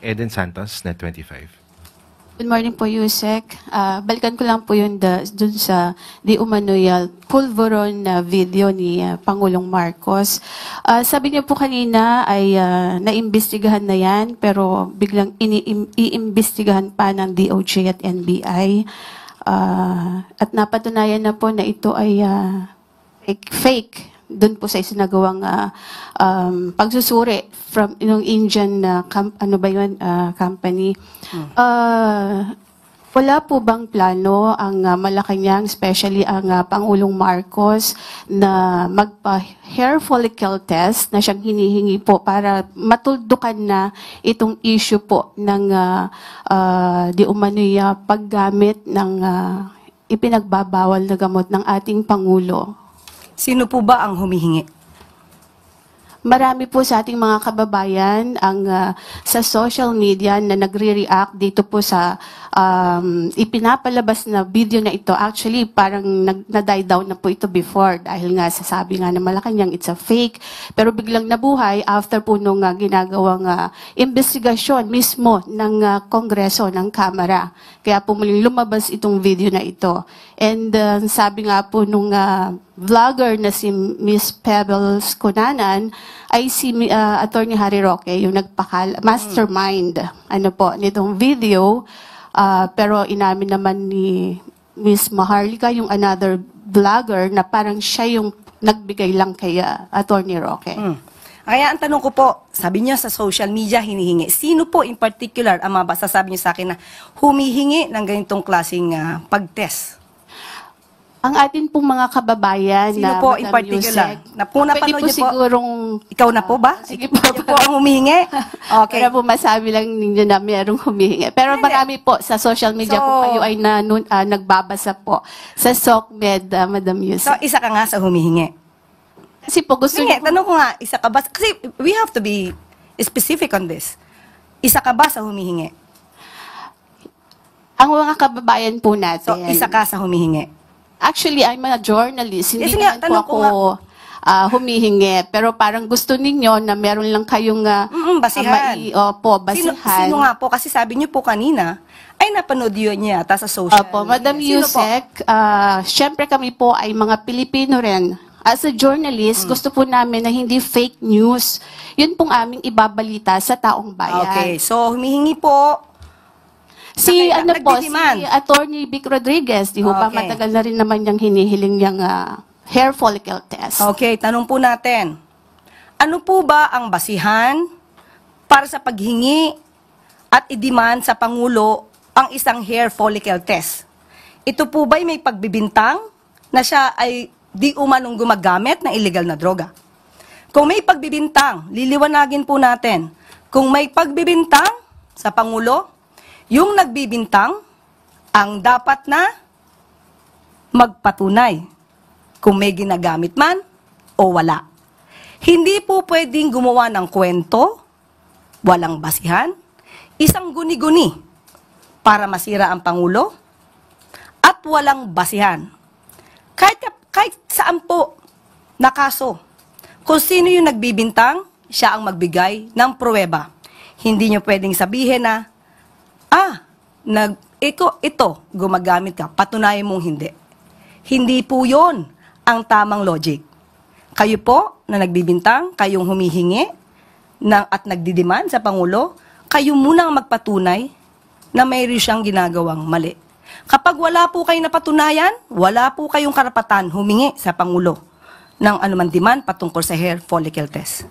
Eden Santos, Net 25. Good morning po, Yusek. Balikan ko lang po yun dun sa di umano'y pulveron na video ni Pangulong Marcos. Sabi niyo po kanina ay naimbestigahan na yan, pero biglang iimbestigahan pa ng DOJ at NBI. At napatunayan na po na ito ay fake doon po sa isinagawang pagsusuri from yung Indian company. Wala po bang plano ang Malacanang, especially ang Pangulong Marcos, na magpa-hair follicle test na siyang hinihingi po para matuldukan na itong issue po ng di umano'y paggamit ng ipinagbabawal na gamot ng ating Pangulo? Sino po ba ang humihingi? Marami po sa ating mga kababayan ang sa social media na nagre-react dito po sa ipinapalabas na video na ito. Actually, parang na-die down na po ito before dahil nga sasabi nga na Malacanang it's a fake. Pero biglang nabuhay after po nung ginagawang investigasyon mismo ng Kongreso, ng Kamara. Kaya po muling lumabas itong video na ito. And sabi nga po nung vlogger na si Miss Pebbles Cunanan ay si Attorney Harry Roque, yung mastermind nitong video. Pero inamin naman ni Miss Maharlika, yung another vlogger, na parang siya yung nagbigay lang kay Attorney Roque. Kaya ang tanong ko po, sabi niya sa social media hinihingi. Sino po in particular ang masasabi niyo sa akin na humihingi ng ganitong klaseng pag-test? Ang atin pong mga kababayan Sino na po in particular? Pwede po sigurong... Ikaw na po ba? Sige po. Ikaw po ang humihingi? Okay. Pero po masabi lang ninyo na mayroong humihingi. Pero marami po sa social media kung kayo ay nagbabasa po sa SOCMED, Madam Yusek. So, isa ka nga sa humihingi. Kasi po gusto niyo... Tanong ko nga, isa ka ba? Kasi we have to be specific on this. Isa ka ba sa humihingi? Ang mga kababayan po natin... So, isa ka sa humihingi? Actually, I'm a journalist. Hindi nga, naman po ako humihingi. Pero parang gusto ninyo na meron lang kayong basihan. Basihan. Sino nga po? Kasi sabi niyo po kanina, ay napanood yun niya yata sa social media. Madam Yusek, syempre kami po ay mga Pilipino rin. As a journalist, gusto po namin na hindi fake news. Yun pong aming ibabalita sa taong bayan. Okay, so humihingi po si Attorney Vic Rodriguez, di ba matagal na rin naman niyang hinihiling niyang hair follicle test. Okay, tanong po natin. Ano po ba ang basihan para sa paghingi at i-demand sa Pangulo ang isang hair follicle test? Ito po ba'y may pagbibintang na siya ay di umanong gumagamit ng illegal na droga? Kung may pagbibintang, liliwanagin po natin. Kung may pagbibintang sa Pangulo, yung nagbibintang ang dapat na magpatunay kung may ginagamit man o wala. Hindi po pwedeng gumawa ng kwento, walang basihan, isang guni-guni para masira ang Pangulo, at walang basihan. Kahit saan po na kaso, kung sino yung nagbibintang, siya ang magbigay ng pruweba. Hindi nyo pwedeng sabihin na ito, gumagamit ka, patunayan mong hindi. Hindi po yon ang tamang logic. Kayo po, na nagbibintang, kayong humihingi at nagdidiman sa Pangulo, kayo munang magpatunay na mayroon siyang ginagawang mali. Kapag wala po kayong napatunayan, wala po kayong karapatan humingi sa Pangulo ng anuman demand patungkol sa hair follicle test.